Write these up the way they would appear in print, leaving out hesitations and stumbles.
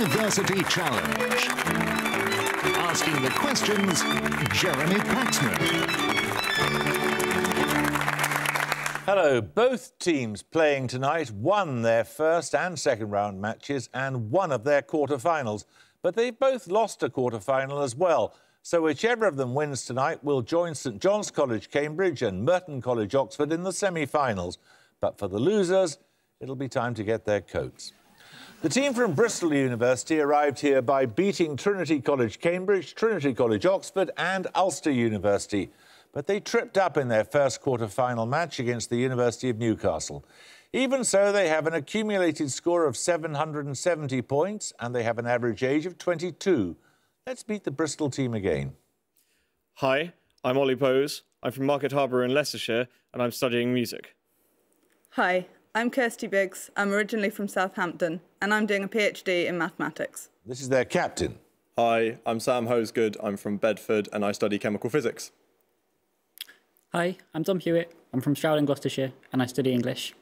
Diversity Challenge. Asking the questions, Jeremy Paxman. Hello. Both teams playing tonight won their first and second round matches and one of their quarter-finals. But they both lost a quarter-final as well. So whichever of them wins tonight will join St John's College, Cambridge and Merton College, Oxford in the semi-finals. But for the losers, it'll be time to get their coats. The team from Bristol University arrived here by beating Trinity College, Cambridge, Trinity College, Oxford and Ulster University. But they tripped up in their first quarter-final match against the University of Newcastle. Even so, they have an accumulated score of 770 points and they have an average age of 22. Let's meet the Bristol team again. Hi, I'm Ollie Bowes. I'm from Market Harbour in Leicestershire and I'm studying music. Hi, I'm Kirsty Biggs. I'm originally from Southampton and I'm doing a PhD in mathematics. This is their captain. Hi, I'm Sam Hosegood. I'm from Bedford and I study chemical physics. Hi, I'm Tom Hewitt. I'm from Stroud in Gloucestershire and I study English.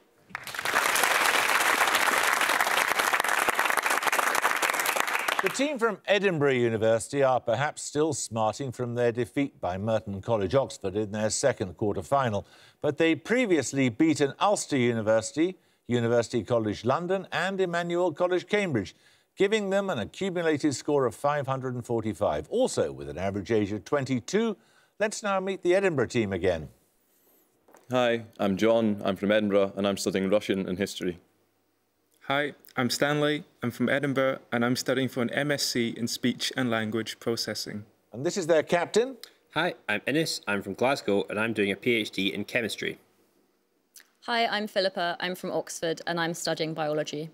The team from Edinburgh University are perhaps still smarting from their defeat by Merton College, Oxford in their second quarter-final, but they previously beaten Ulster University, University College London and Emmanuel College, Cambridge, giving them an accumulated score of 545. Also, with an average age of 22, let's now meet the Edinburgh team again. Hi, I'm John. I'm from Edinburgh and I'm studying Russian and history. Hi, I'm Stanley. I'm from Edinburgh and I'm studying for an MSc in Speech and Language Processing. And this is their captain. Hi, I'm Innes. I'm from Glasgow and I'm doing a PhD in chemistry. Hi, I'm Philippa. I'm from Oxford and I'm studying biology.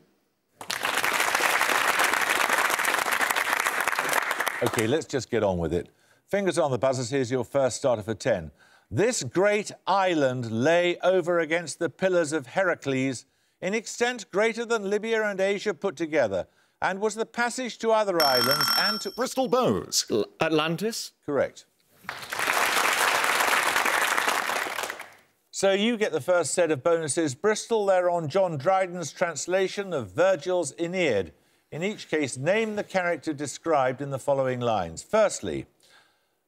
OK, let's just get on with it. Fingers on the buzzers, here's your first starter for 10. This great island lay over against the pillars of Heracles in extent greater than Libya and Asia put together, and was the passage to other islands and to... Bristol Bowes. Atlantis? Correct. So you get the first set of bonuses. Bristol, they're on John Dryden's translation of Virgil's Aeneid. In each case, name the character described in the following lines. Firstly,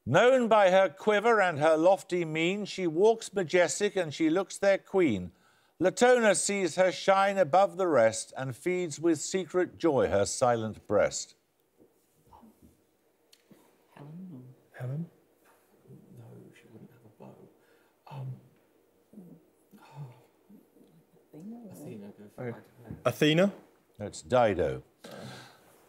known by her quiver and her lofty mien, she walks majestic and she looks their queen. Latona sees her shine above the rest and feeds with secret joy her silent breast. Helen? No, she wouldn't have a bow. Athena, go for it. Athena? No, it's Dido.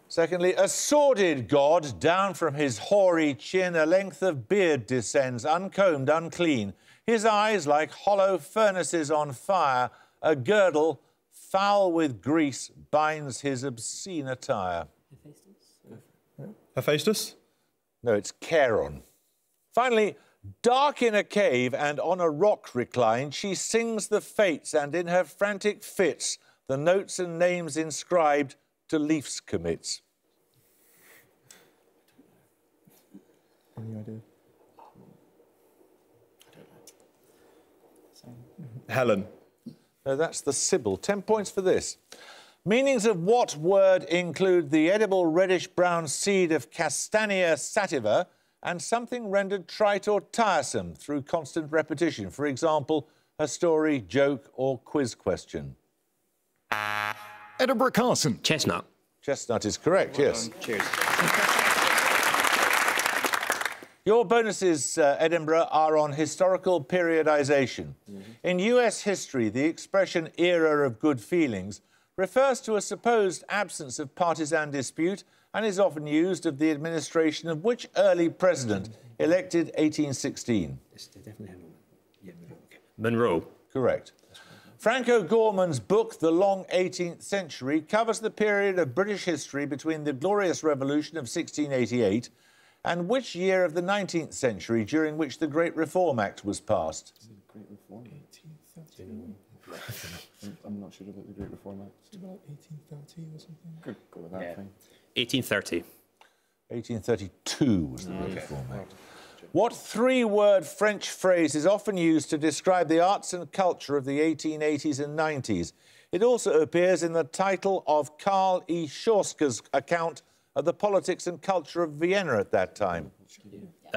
Secondly, a sordid god, down from his hoary chin a length of beard descends, uncombed, unclean. His eyes like hollow furnaces on fire, a girdle, foul with grease, binds his obscene attire. Hephaestus? No, it's Charon. Finally, dark in a cave and on a rock reclined, she sings the fates, and in her frantic fits, the notes and names inscribed to leafs commits. Any idea? Helen. No, that's the Sibyl. 10 points for this. Meanings of what word include the edible reddish-brown seed of Castanea sativa and something rendered trite or tiresome through constant repetition? For example, a story, joke or quiz question. Edinburgh Carson. Chestnut. Chestnut is correct, yes. Cheers. Your bonuses, Edinburgh, are on historical periodisation. In US history, the expression era of good feelings refers to a supposed absence of partisan dispute and is often used of the administration of which early president elected 1816? Monroe. Correct. Frank O'Gorman's book, The Long 18th Century, covers the period of British history between the Glorious Revolution of 1688 and which year of the 19th century during which the Great Reform Act was passed? Great Reform Act? 1813. I'm not sure about the Great Reform Act. It's about 1830 or something. Could go with that thing. 1830. 1832 was the Great Reform Act. What three-word French phrase is often used to describe the arts and culture of the 1880s and 90s? It also appears in the title of Karl E. Schorska's account of the politics and culture of Vienna at that time.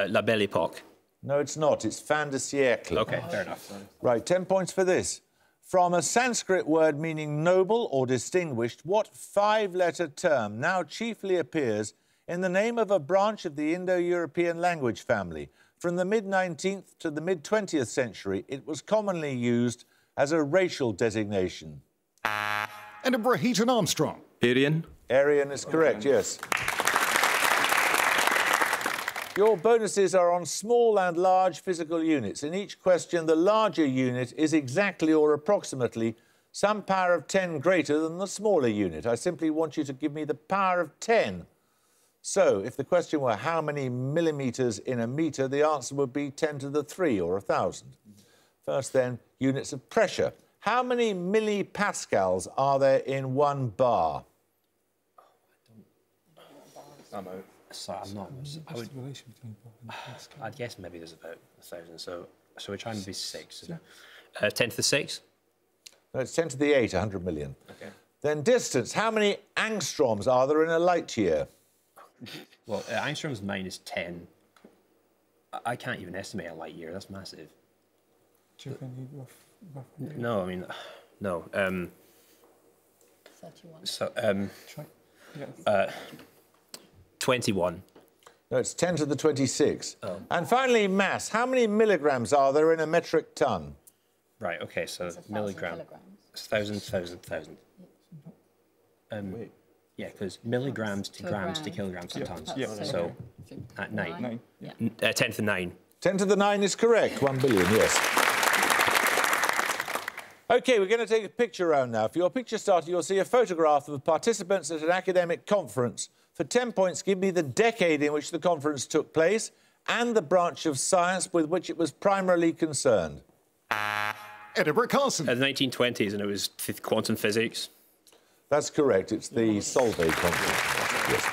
La Belle Époque. No, it's not. It's fin de siècle. OK, fair enough. Right, 10 points for this. From a Sanskrit word meaning noble or distinguished, what five-letter term now chiefly appears in the name of a branch of the Indo-European language family? From the mid-19th to the mid-20th century, it was commonly used as a racial designation. Edinburgh, Heaton Armstrong. Aryan. Aryan is correct, yes. Your bonuses are on small and large physical units. In each question, the larger unit is exactly or approximately some power of 10 greater than the smaller unit. I simply want you to give me the power of 10. So, if the question were how many millimetres in a metre, the answer would be 10 to the 3 or 1,000. First, then, units of pressure. How many millipascals are there in 1 bar? I'm out. So I'm not. I'd guess maybe there's about 1,000. So we're trying to be 6. 10 to the 6? No, it's 10 to the 8, 100 million. OK. Then distance. How many angstroms are there in a light year? Well, Angstrom's mine is 10. I can't even estimate a light year. That's massive. Do you have any rough idea? No, I mean, no. 31. So, Try. Yeah. 21. No, it's 10 to the 26. Oh. And finally, mass. How many milligrams are there in a metric ton? Right, OK, so It's 1,000 milligram. kilograms. 1,000. Yeah, because milligrams to grams to kilograms to tons. Yeah. So, at 9. 9. Yeah. 10 to the 9. 10 to the 9 is correct. 1 billion, yes. OK, we're going to take a picture round now. For your picture starter, you'll see a photograph of participants at an academic conference. For 10 points, give me the decade in which the conference took place and the branch of science with which it was primarily concerned. Edinburgh Carson. The 1920s, and it was quantum physics. That's correct. It's the Solvay Conference. Yes.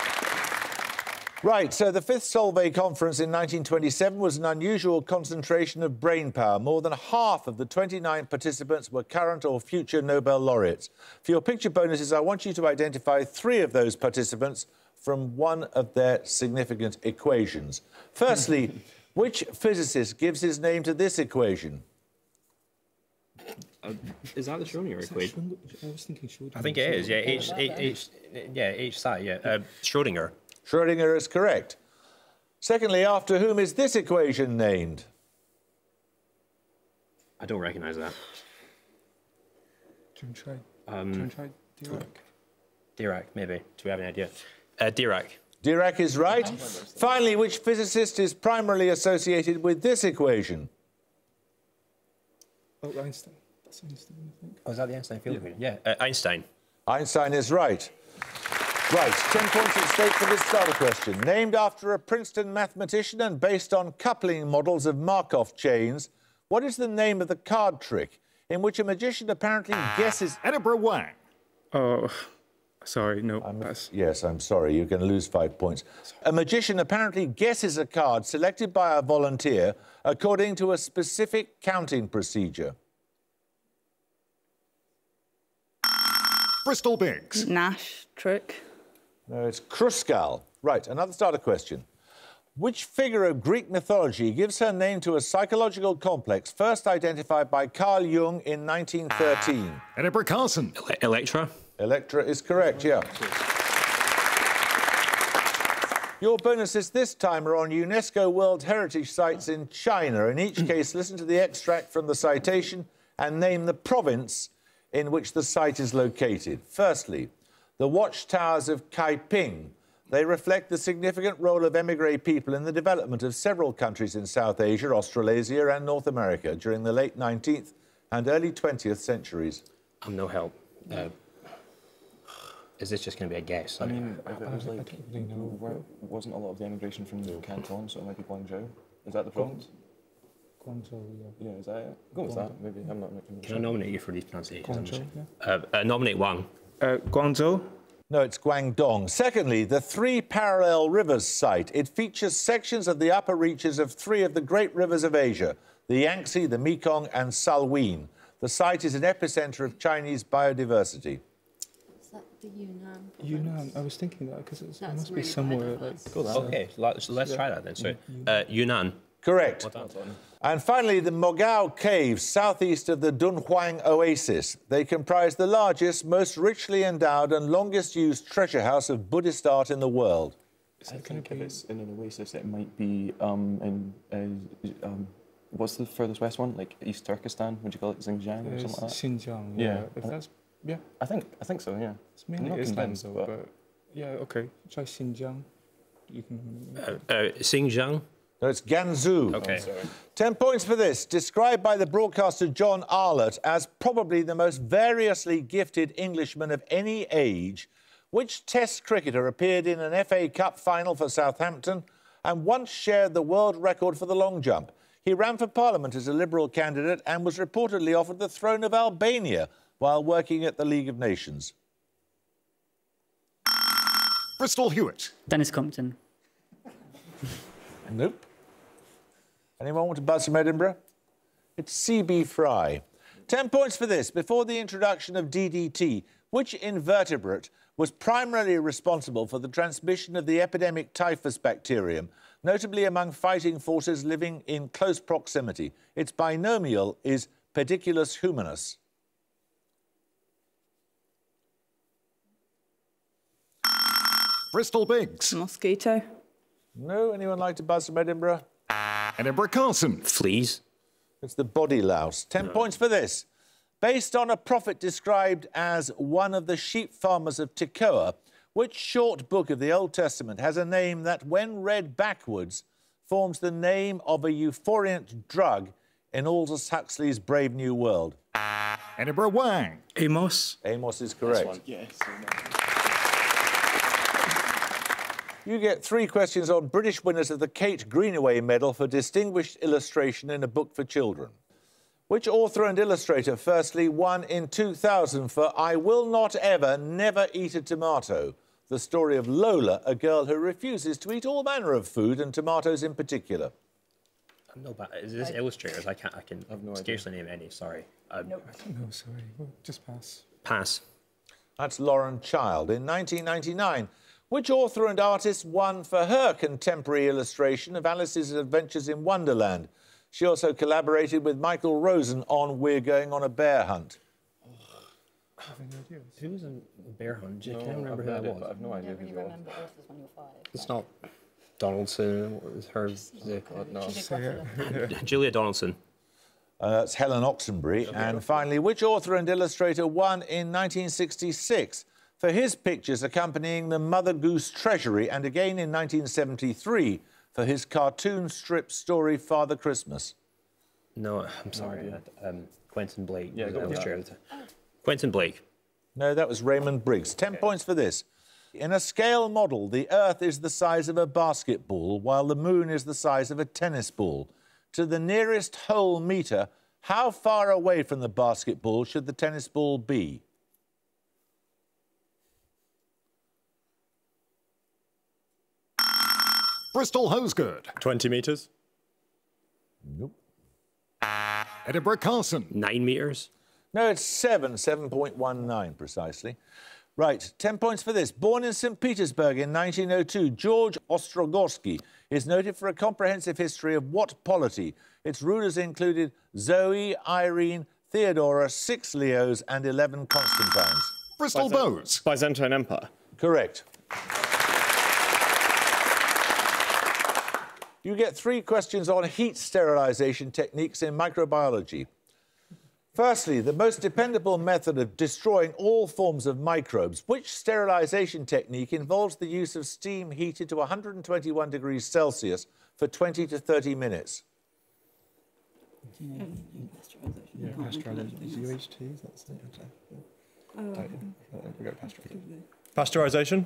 Right, so the 5th Solvay Conference in 1927 was an unusual concentration of brain power. More than half of the 29 participants were current or future Nobel laureates. For your picture bonuses, I want you to identify 3 of those participants from one of their significant equations. Firstly, which physicist gives his name to this equation? Is that the Schrödinger equation? I was thinking Schrödinger. I think it is, yeah. H psi, yeah. Schrödinger. Schrödinger is correct. Secondly, after whom is this equation named? I don't recognise that. Do you want to try Dirac? Dirac, maybe. Do we have any idea? Dirac. Dirac is right. Finally, which physicist is primarily associated with this equation? Oh, Einstein. That's Einstein, I think. Oh, is that the Einstein field equation? Yeah, Einstein. Einstein is right. Right, 10 points at stake for this starter question. Named after a Princeton mathematician and based on coupling models of Markov chains, what is the name of the card trick in which a magician apparently guesses... Edinburgh Wang. Oh, sorry, no. Pass. Yes, I'm sorry, you're going to lose 5 points. A magician apparently guesses a card selected by a volunteer according to a specific counting procedure. Bristol Biggs. Nash trick. No, it's Kruskal. Right, another starter question. Which figure of Greek mythology gives her name to a psychological complex first identified by Carl Jung in 1913? Edinburgh Carson. Electra. Electra is correct, yeah. Your bonuses this time are on UNESCO World Heritage Sites in China. In each case, listen to the extract from the citation and name the province in which the site is located. Firstly, the watchtowers of Kaiping. They reflect the significant role of émigré people in the development of several countries in South Asia, Australasia and North America during the late 19th and early 20th centuries. I'm no help. Is this just going to be a guess? I mean, if it was like, wasn't a lot of the immigration from Canton, so it might be Guangzhou. Is that the province? Guangzhou, yeah. Yeah, is that it? Go with that, maybe. I'm not making Can I nominate you for these pronunciations? Guangzhou, yeah. Nominate Wang. Guangzhou? No, it's Guangdong. Secondly, the Three Parallel Rivers site. It features sections of the upper reaches of three of the great rivers of Asia, the Yangtze, the Mekong and Salween. The site is an epicentre of Chinese biodiversity. Is that the Yunnan? Yunnan. I was thinking that because it That's must really be somewhere quite like. advanced. Okay, let's try that then. So, Yunnan. Correct. Well done. And finally, the Mogao Caves, southeast of the Dunhuang Oasis. They comprise the largest, most richly endowed and longest used treasure house of Buddhist art in the world. I think if it's in an oasis, it might be what's the furthest west one? Like East Turkestan? Would you call it Xinjiang or something like that? Xinjiang. Yeah. If that's yeah. I think so. Yeah. It's mainly Islam though, but yeah. Okay. Try Xinjiang. You can. Xinjiang. No, it's Ganzhou. Okay. 10 points for this. Described by the broadcaster John Arlott as probably the most variously gifted Englishman of any age, which Test cricketer appeared in an FA Cup final for Southampton and once shared the world record for the long jump? He ran for Parliament as a Liberal candidate and was reportedly offered the throne of Albania while working at the League of Nations. Bristol Hewitt. Dennis Compton. Nope. Anyone want to buzz from Edinburgh? It's C.B. Fry. 10 points for this. Before the introduction of DDT, which invertebrate was primarily responsible for the transmission of the epidemic typhus bacterium, notably among fighting forces living in close proximity? Its binomial is Pediculus humanus. Bristol Biggs. Mosquito. No? Anyone like to buzz from Edinburgh? Edinburgh Carson. Fleas. It's the body louse. 10 points for this. Based on a prophet described as one of the sheep farmers of Tekoa, which short book of the Old Testament has a name that, when read backwards, forms the name of a euphoriant drug in Aldous Huxley's Brave New World? Edinburgh Wang. Amos. Amos is correct. Yes. You get 3 questions on British winners of the Kate Greenaway Medal for Distinguished Illustration in a Book for Children. Which author and illustrator firstly won in 2000 for I Will Not Ever Never Eat a Tomato? The story of Lola, a girl who refuses to eat all manner of food and tomatoes in particular. I'm no bad. Is this illustrators? I can scarcely name any. Sorry. No, sorry. Well, just pass. Pass. That's Lauren Child. In 1999, which author and artist won for her contemporary illustration of Alice's Adventures in Wonderland? She also collaborated with Michael Rosen on We're Going on a Bear Hunt. I have any idea. Who was in Bear Hunt? I can't remember who that was. I have no idea who it was. Remember authors when you're 5. It's not Donaldson. What was her? No. Julia Donaldson. That's Helen Oxenbury. And finally, which author and illustrator won in 1966 for his pictures accompanying the Mother Goose Treasury, and again in 1973 for his cartoon strip story Father Christmas? No, I'm sorry. Quentin Blake. Yeah, was go the with illustrator. Quentin Blake. No, that was Raymond Briggs. 10 points for this. In a scale model, the Earth is the size of a basketball, while the Moon is the size of a tennis ball. To the nearest whole metre, how far away from the basketball should the tennis ball be? Bristol Hosegood. 20 metres. Nope. Edinburgh Carson. 9 metres. No, it's 7.19 precisely. Right, 10 points for this. Born in St. Petersburg in 1902, George Ostrogorsky is noted for a comprehensive history of what polity? Its rulers included Zoe, Irene, Theodora, 6 Leos and 11 Constantines. Bristol Bows. Byzantine Empire. Correct. You get 3 questions on heat sterilisation techniques in microbiology. Firstly, the most dependable method of destroying all forms of microbes. Which sterilisation technique involves the use of steam heated to 121 degrees Celsius for 20 to 30 minutes? Yeah, pasteurisation. UHT, that's it. We got pasteurisation. Pasteurisation.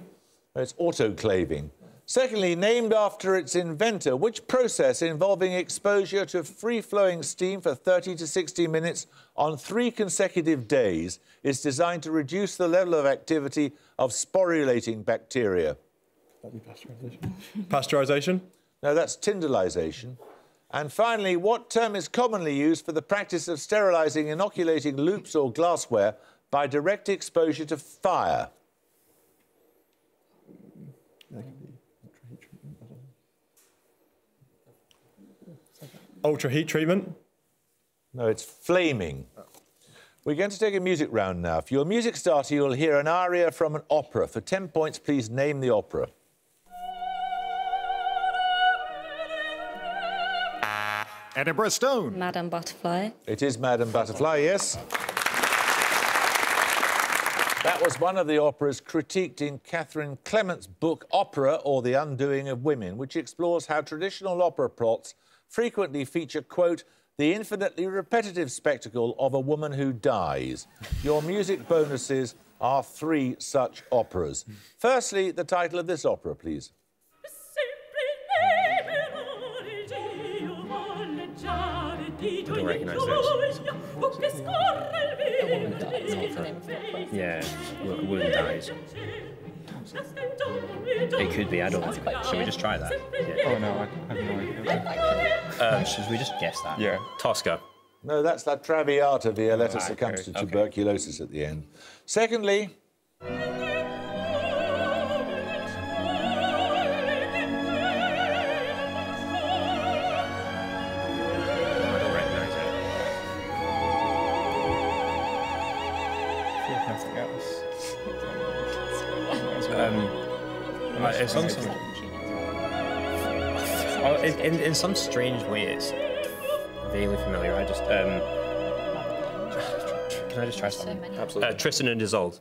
It's autoclaving. Secondly, named after its inventor, which process involving exposure to free-flowing steam for 30 to 60 minutes on 3 consecutive days is designed to reduce the level of activity of sporulating bacteria? Pasteurisation? No, that's tyndalisation. And finally, what term is commonly used for the practice of sterilising inoculating loops or glassware by direct exposure to fire? Ultra heat treatment? No, it's flaming. We're going to take a music round now. For your music starter, you'll hear an aria from an opera. For 10 points, please name the opera. Edinburgh Stone. Madame Butterfly. It is Madame Butterfly, yes. That was one of the operas critiqued in Catherine Clement's book Opera, or The Undoing of Women, which explores how traditional opera plots frequently feature, quote, the infinitely repetitive spectacle of a woman who dies. Your music bonuses are 3 such operas. Firstly, the title of this opera, please. I don't recognise this. Yeah, a woman dies. It could be, I don't know. Should we just try that? Yeah. Oh, no, I have no idea. Should we just guess that? Yeah. Tosca. No, that's La Traviata, Violetta Right, succumbs to okay. tuberculosis at the end. Secondly... In some strange way, it's vaguely familiar. I just can I just try something? Absolutely. Tristan and Isolde.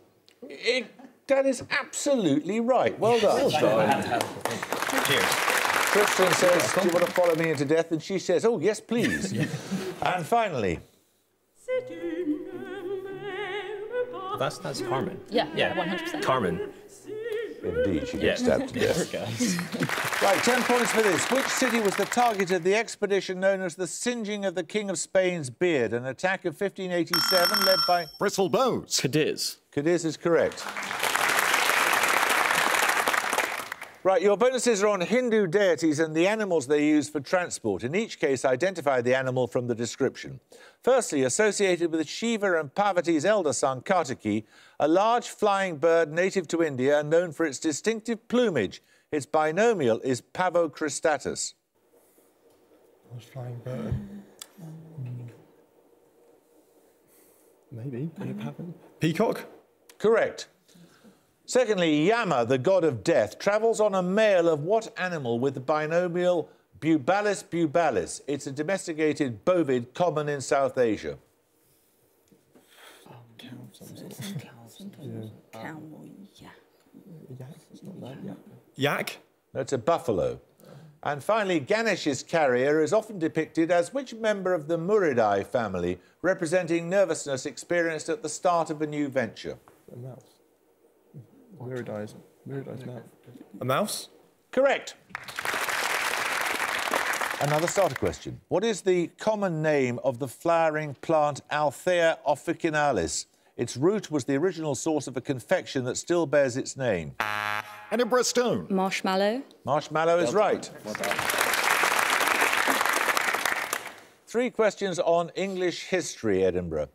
That is absolutely right. Well done. Cheers. Tristan says, do you want to follow me into death? And she says, oh, yes, please. And finally... That's Carmen. Yeah, 100%. Carmen. Indeed, she gets stabbed to death. Right, 10 points for this. Which city was the target of the expedition known as the Singeing of the King of Spain's Beard, an attack of 1587 led by... Bristol Bows. Cadiz. Cadiz is correct. Right, your bonuses are on Hindu deities and the animals they use for transport. In each case, identify the animal from the description. Firstly, associated with Shiva and Parvati's elder son, Kartiki, a large flying bird native to India and known for its distinctive plumage. Its binomial is Pavocristatus. Large flying bird. Maybe. Could it happen? Peacock? Correct. Secondly, Yama, the god of death, travels on a male of what animal with the binomial Bubalis bubalis? It's a domesticated bovid common in South Asia. Yak? That's a buffalo. And finally, Ganesh's carrier is often depicted as which member of the Muridae family, representing nervousness experienced at the start of a new venture? A mouse. Muridae's mouth. A mouse? Correct. Another starter question. What is the common name of the flowering plant Althea officinalis? Its root was the original source of a confection that still bears its name. Edinburgh Stone. Marshmallow. Marshmallow is right. 3 questions on English history, Edinburgh.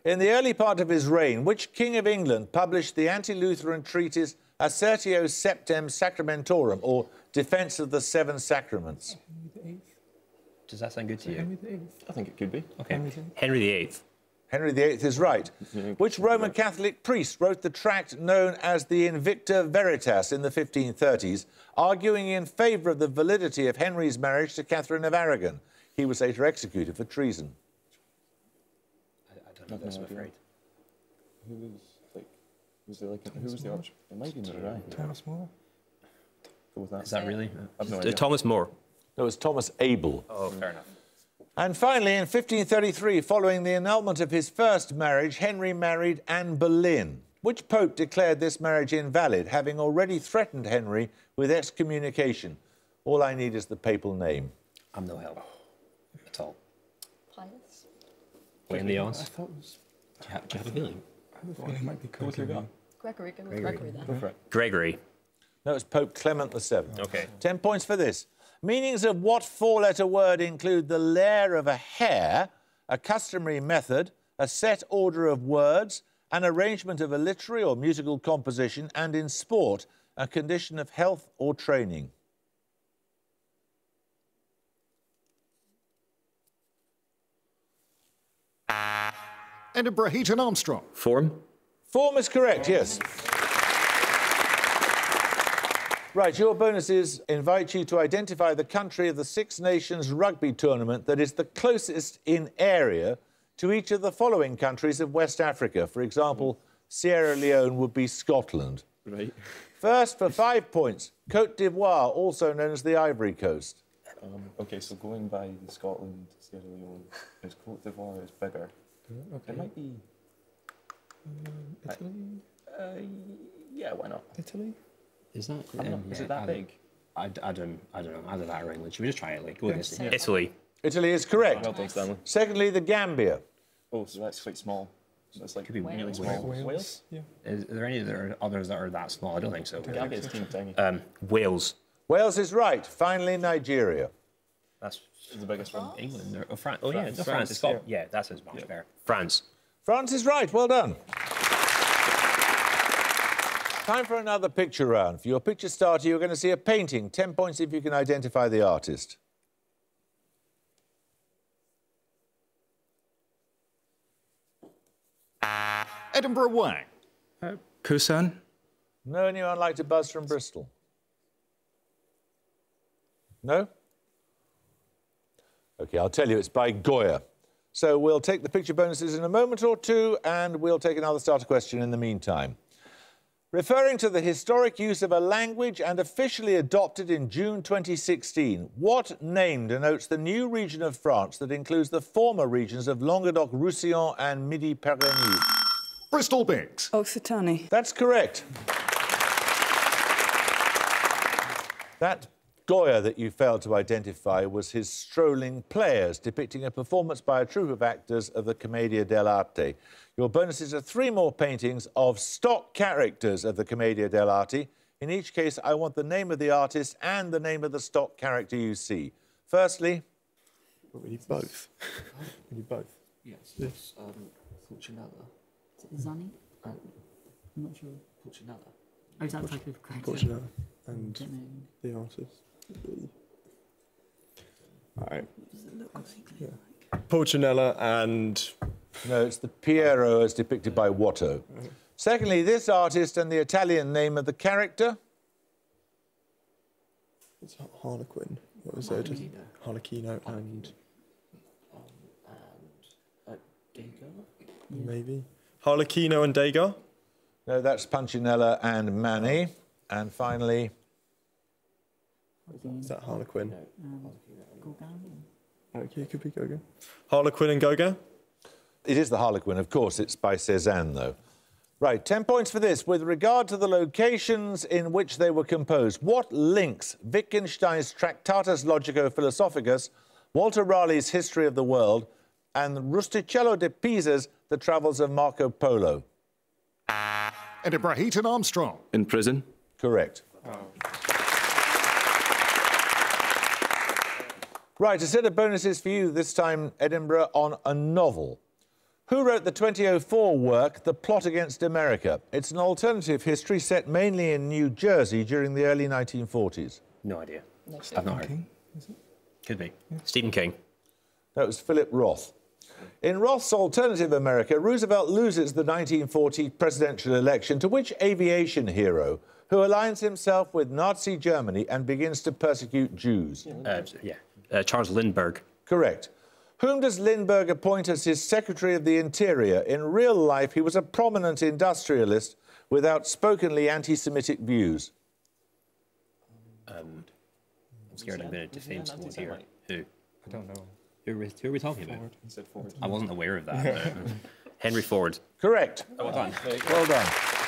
In the early part of his reign, which King of England published the anti-Lutheran treatise Assertio Septem Sacramentorum, or Defence of the Seven Sacraments? Does that sound good to you? Henry VIII. I think it could be. Okay. Henry VIII. Henry VIII is right. Which Roman Catholic priest wrote the tract known as the Invicta Veritas in the 1530s, arguing in favour of the validity of Henry's marriage to Catherine of Aragon? He was later executed for treason. I don't know this, I'm afraid. Who was the arch? It might be Muridae. Thomas More? Go with that. Is that really? I've no idea. Thomas More. That was Thomas Abel. Oh, fair enough. And finally, in 1533, following the annulment of his first marriage, Henry married Anne Boleyn. Which pope declared this marriage invalid, having already threatened Henry with excommunication? All I need is the papal name. I'm no help at all. Pius? Weighing the odds. I thought it was... Do you have a feeling? I have a feeling it might be Gregory. Gregory, go with Gregory then. Go for it. Gregory. No, it's Pope Clement VII. Okay. 10 points for this. Meanings of what four-letter word include the lair of a hare, a customary method, a set order of words, an arrangement of a literary or musical composition, and in sport, a condition of health or training? Edinburgh, Heaton Armstrong. Form. Form is correct, yes. Right, your bonuses invite you to identify the country of the Six Nations rugby tournament that is the closest in area to each of the following countries of West Africa. For example, Sierra Leone would be Scotland. Right. First, for 5 points, Côte d'Ivoire, also known as the Ivory Coast. Okay, so going by the Scotland, Sierra Leone, is Côte d'Ivoire is bigger. Okay. It might be... Italy? Yeah, why not? Italy? Is that? Is it that big? I don't know. Either that or England. Should we just try Italy? Go with this. Yeah. Italy. Italy is correct. Well done, Stanley. Secondly, the Gambia. Oh, so that's quite small. So it's like Could be really Wales. small. Wales? Yeah. Is there any others that are that small? I don't think so. Gambia is teeny tiny. Wales. Wales is right. Finally, Nigeria. That's the biggest one. England or France. Oh yeah, France. no, France. It's got, yeah, that sounds much better. France. France is right. Well done. Time for another picture round. For your picture starter, you're going to see a painting. 10 points if you can identify the artist. Edinburgh Wang. Kusan. No, anyone like to buzz from Bristol? No? OK, I'll tell you, it's by Goya. So we'll take the picture bonuses in a moment or two, and we'll take another starter question in the meantime. Referring to the historic use of a language and officially adopted in June 2016, what name denotes the new region of France that includes the former regions of Languedoc-Roussillon and Midi-Pyrénées? Bristol Biggs. Occitanie. That's correct. That Goya that you failed to identify was his Strolling Players, depicting a performance by a troupe of actors of the Commedia dell'arte. Your bonuses are 3 more paintings of stock characters of the Commedia dell'arte. In each case, I want the name of the artist and the name of the stock character you see. Firstly... But we need both. We need both. Yes. This. Pulcinella. Is it Zanni? I'm not sure. Pulcinella. Oh, is that type of character? Pulcinella. And the artist. Alright. Does it look like? Yeah. Pulcinella and... No, it's the Piero as depicted by Watteau. Secondly, this artist and the Italian name of the character. It's Harlequin. What was it? Harlequino and... Degas? Maybe. Harlequino and Degas? No, that's Punchinella and Manny. And finally... Is that Harlequin? Gauguin? Okay, it could be Gauguin. Harlequin and Gauguin? It is the Harlequin, of course. It's by Cézanne, though. Right, 10 points for this. With regard to the locations in which they were composed, what links Wittgenstein's Tractatus Logico-Philosophicus, Walter Raleigh's History of the World, and Rusticello de Pisa's The Travels of Marco Polo? Edinburgh Heaton Armstrong. In prison? Correct. Right, a set of bonuses for you, this time, Edinburgh, on a novel. Who wrote the 2004 work, The Plot Against America? It's an alternative history set mainly in New Jersey during the early 1940s. No idea. No, I've not heard. King, is it? Could be. Stephen King. That was Philip Roth. In Roth's alternative America, Roosevelt loses the 1940 presidential election to which aviation hero who aligns himself with Nazi Germany and begins to persecute Jews? Charles Lindbergh. Correct. Whom does Lindbergh appoint as his Secretary of the Interior? In real life, he was a prominent industrialist with outspokenly anti-Semitic views. I'm scared I'm going to defame someone here. Who? I don't know. Who are we talking about? He said Ford. I wasn't aware of that. Henry Ford. Correct. Well done. Well done.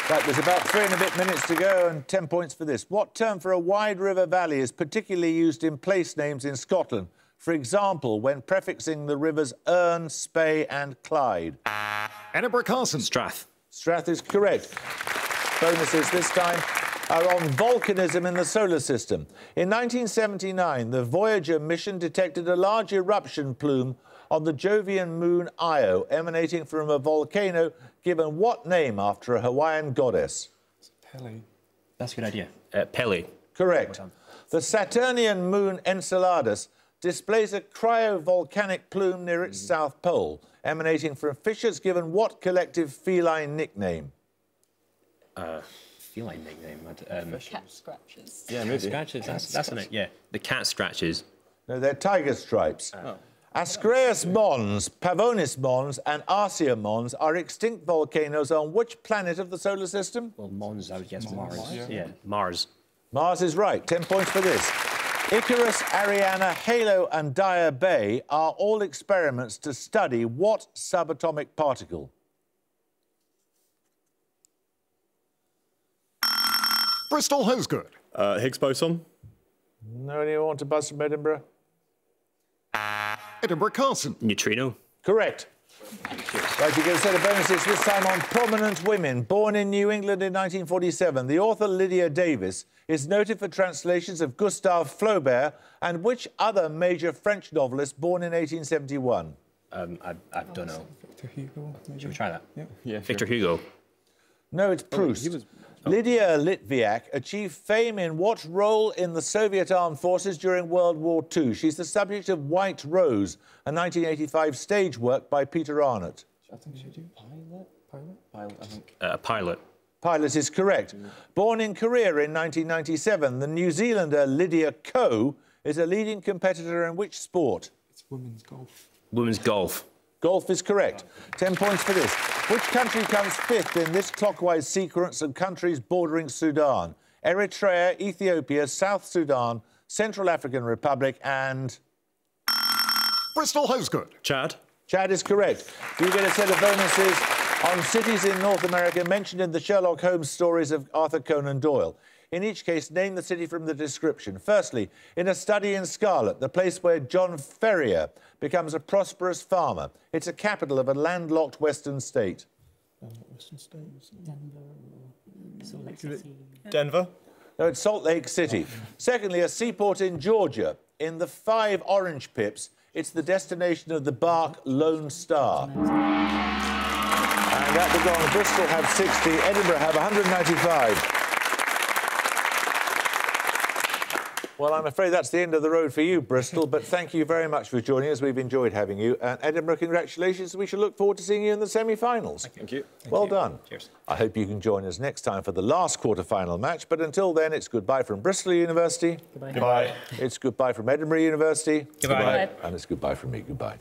Right, there's about 3 and a bit minutes to go and 10 points for this. What term for a wide river valley is particularly used in place names in Scotland? For example, when prefixing the rivers Erne, Spey and Clyde. Edinburgh Carson. Strath. Strath is correct. Bonuses this time are on volcanism in the solar system. In 1979, the Voyager mission detected a large eruption plume on the Jovian moon Io, emanating from a volcano given what name after a Hawaiian goddess? Pele. That's a good idea. Pele. Correct. The Saturnian moon Enceladus displays a cryovolcanic plume near its south pole, emanating from fissures given what collective feline nickname? Feline nickname. Cat scratches. Yeah, maybe. Scratches. That's an it. Yeah. The cat scratches. No, they're tiger stripes. Ascraeus Mons, Pavonis Mons and Arsia Mons are extinct volcanoes on which planet of the solar system? Well, Mons, I would guess Mars. Yeah, Mars. Mars is right. 10 points for this. Icarus, Ariana, Halo and Daya Bay are all experiments to study what subatomic particle? Bristol Hosgood. Higgs boson. No, anyone want to buzz from Edinburgh? Edinburgh Carson. Neutrino. Correct. Right, you get a set of bonuses, this time on prominent women. Born in New England in 1947, the author Lydia Davis is noted for translations of Gustave Flaubert and which other major French novelist born in 1871? I don't know. Victor Hugo. Maybe. Should we try that? Yeah. Victor Hugo. No, it's Proust. Lydia Litviak achieved fame in what role in the Soviet armed forces during World War II? She's the subject of White Rose, a 1985 stage work by Peter Arnott. I think she do pilot, I think. Pilot. Pilot is correct. Born in Korea in 1997, the New Zealander Lydia Ko is a leading competitor in which sport? It's women's golf. Women's golf. Golf is correct. 10 points for this. Which country comes fifth in this clockwise sequence of countries bordering Sudan? Eritrea, Ethiopia, South Sudan, Central African Republic and... Bristol Hosgood. Chad. Chad is correct. You get a set of bonuses on cities in North America mentioned in the Sherlock Holmes stories of Arthur Conan Doyle. In each case, name the city from the description. Firstly, in A Study in Scarlet, the place where John Ferrier becomes a prosperous farmer. It's a capital of a landlocked western state. Western states. Denver. No, it's Salt Lake City. Secondly, a seaport in Georgia. In the 5 orange pips, it's the destination of the bark Lone Star. And that would go on. Bristol have 60, Edinburgh have 195. Well, I'm afraid that's the end of the road for you, Bristol, but thank you very much for joining us. We've enjoyed having you. And Edinburgh, congratulations. We shall look forward to seeing you in the semi-finals. Thank you. Well done. Cheers. I hope you can join us next time for the last quarter-final match. But until then, it's goodbye from Bristol University. Goodbye. Goodbye. It's goodbye from Edinburgh University. Goodbye. And it's goodbye from me. Goodbye.